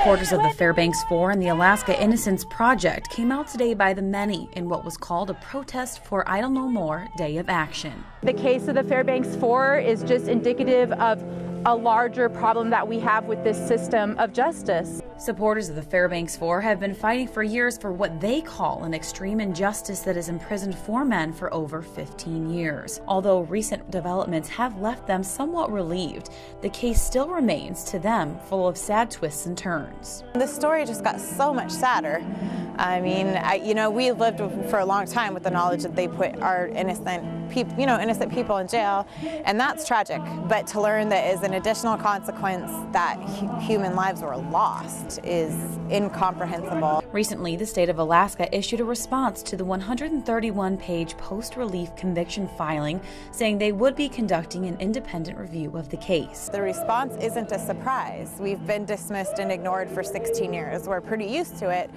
Supporters of the Fairbanks Four and the Alaska Innocence Project came out today by the many in what was called a protest for Idle No More Day of Action. The case of the Fairbanks Four is just indicative of a larger problem that we have with this system of justice. Supporters of the Fairbanks Four have been fighting for years for what they call an extreme injustice that has imprisoned 4 men for over 15 years. Although recent developments have left them somewhat relieved, the case still remains, to them, full of sad twists and turns. The story just got so much sadder. I mean, we lived for a long time with the knowledge that they put our innocent people in jail, and that's tragic. But to learn that as an additional consequence that human lives were lost is incomprehensible. Recently, the state of Alaska issued a response to the 131-page post-relief conviction filing, saying they would be conducting an independent review of the case. The response isn't a surprise. We've been dismissed and ignored for 16 years. We're pretty used to it.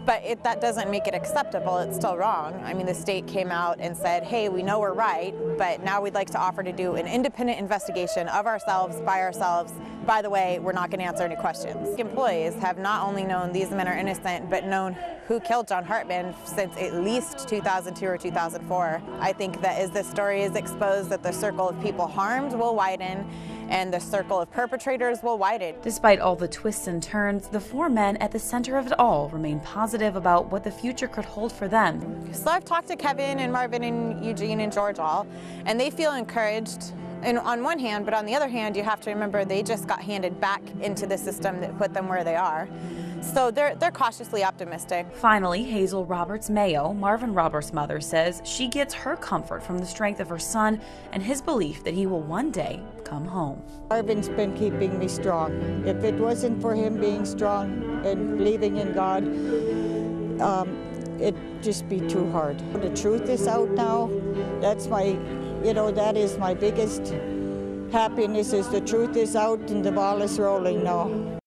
But that doesn't make it acceptable. It's still wrong. I mean, the state came out and said, hey, we know we're right, but now we'd like to offer to do an independent investigation of ourselves, by ourselves. By the way, we're not going to answer any questions. Employees have not only known these men are innocent, but known who killed John Hartman since at least 2002 or 2004. I think that as this story is exposed, that the circle of people harmed will widen and the circle of perpetrators will widen. Despite all the twists and turns, the 4 men at the center of it all remain positive about what the future could hold for them. So I've talked to Kevin and Marvin and Eugene and George all, and they feel encouraged. And on one hand, but on the other hand, you have to remember they just got handed back into the system that put them where they are. So they're cautiously optimistic. Finally, Hazel Roberts Mayo, Marvin Roberts' mother, says she gets her comfort from the strength of her son and his belief that he will one day come home. Marvin's been keeping me strong. If it wasn't for him being strong and believing in God, it'd just be too hard. The truth is out now. That's that is my biggest happiness, is the truth is out and the ball is rolling now.